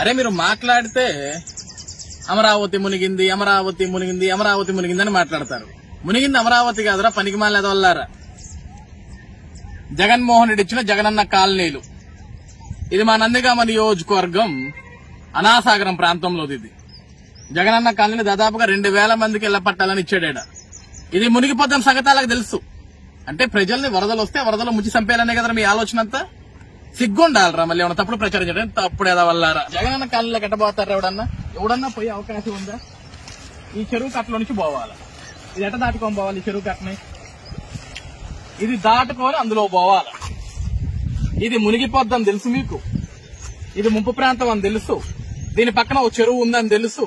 అరే మీరు మాట్లాడితే అమరావతి మునిగింది అమరావతి మునిగింది అమరావతి మునిగింది అని మాట్లాడతారు. మునిగింది అమరావతి కాదురా పనికి మాలేదోళ్ళారా. జగన్మోహన్ రెడ్డి ఇచ్చిన జగనన్న కాలనీలు. ఇది మా నందిగామ నియోజకవర్గం అనాసాగరం ప్రాంతంలోది. ఇది జగనన్న కాలనీ దాదాపుగా 2000 మందికి ఇళ్ల పట్టాలని ఇచ్చాడేడ. ఇది మునిగిపోతాం సంగతాలకు తెలుసు. అంటే ప్రజల్ని వరదలు వస్తే వరదలు ముంచి చంపేయాలనే కదా మీ ఆలోచన అంతా. సిగ్గుండాలరా మళ్ళీ ఏమన్నా తప్పుడు ప్రచారం చేయడం. తప్పుడు ఏదో వల్లారా జగనన్న కాలనీలోకి ఎట్టబోతారా? ఎవడన్నా పోయే అవకాశం ఉందా? ఈ చెరువు కట్టలో నుంచి పోవాలి. ఇది ఎట్ట దాటుకొని పోవాలి? ఈ చెరువు కట్టని ఇది దాటుకొని అందులో పోవాలి. ఇది మునిగిపోద్దని తెలుసు మీకు. ఇది ముంపు ప్రాంతం అని తెలుసు. దీని పక్కన ఒక చెరువు ఉందని తెలుసు.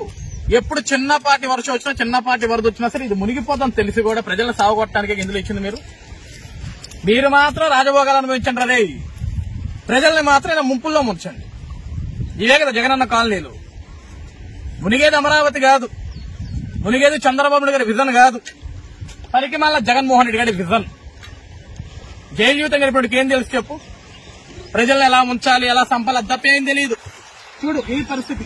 ఎప్పుడు చిన్నపాటి వర్షం వచ్చినా చిన్నపాటి వరద వచ్చినా సరే ఇది మునిగిపోద్దని తెలిసి కూడా ప్రజలను సాగుకొట్టడానికి ఇందులో ఇచ్చింది మీరు మాత్రం రాజభోగాలు అనుభవించండి. అదే ప్రజల్ని మాత్రం ఇలా ముంపుల్లో ముంచండి. ఇవే కదా జగనన్న కాలనీలు. మునిగేది అమరావతి కాదు, మునిగేది చంద్రబాబు నాయుడు గారి విజన్ కాదు, పనికి మళ్ళా జగన్మోహన్ రెడ్డి గారి విజన్. జైలు జీవితం గడిపినప్పుడు ఏం తెలుసు చెప్పు? ప్రజల్ని ఎలా ముంచాలి, ఎలా సంపాలి తప్పేం తెలియదు. చూడు ఈ పరిస్థితి.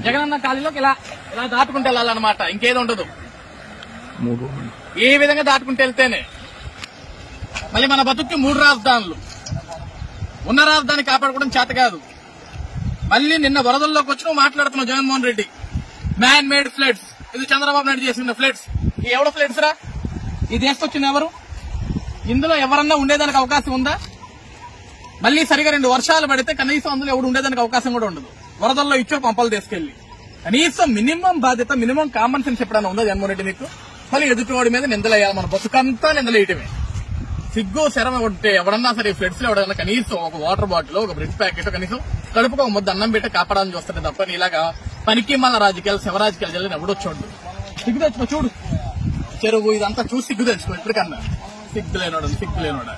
జగనన్న కాలనీలోకి ఇలా ఇలా దాటుకుంటే వెళ్ళాలన్నమాట, ఇంకేది ఉండదు. ఈ విధంగా దాటుకుంటే వెళ్తేనే మళ్ళీ మన బతుక్కి 3 రాజధానులు. ఉన్న రాజధాని కాపాడుకోవడం చేత కాదు. మళ్ళీ నిన్న వరదల్లోకి వచ్చి నువ్వు మాట్లాడుతున్నావు Jaganmohan Reddy. Man made floods. ఇది చంద్రబాబు నాయుడు చేసిన ఫ్లడ్స్. ఈ ఎవడో ఫ్లడ్స్ రా? ఈ దేశకొచ్చింది ఎవరు? ఇందులో ఎవరన్నా ఉండేదానికి అవకాశం ఉందా? మళ్ళీ సరిగా 2 వర్షాలు పడితే కనీసం అందులో ఎవడు ఉండేదానికి అవకాశం కూడా ఉండదు. వరదల్లో ఇచ్చారు పంపలు తీసుకెళ్లి. కనీసం మినిమం బాధ్యత, మినిమం కామన్ సెన్స్ ఎప్పుడైనా ఉందా జగన్మోహన్ రెడ్డి మీకు? మళ్ళీ ఎదుటివాడి మీద నిందలేయాలి. మన బతుకంతా నిందలేయటమే. సిగ్గు శరమ ఉంటే ఎవడన్నా సరే ఫ్లడ్స్ లో ఎవడన్నా కనీసం ఒక వాటర్ బాటిల్, ఒక బ్రెడ్ ప్యాకెట్, కనీసం కడుపుకు ఒక ముద్ద అన్నం పెట్టి కాపాడాలని చూస్తాడు తప్ప ఇలాగా పనికి మళ్ళీ రాజకీయాలు శివరాజకీయాలు జరిగిన ఎవడో చూడు. సిగ్గు తెచ్చుకో. చూడు చెరువు ఇదంతా చూసి సిగ్గు తెచ్చుకో. ఇప్పటికన్నా సిగ్గు లేనోడు.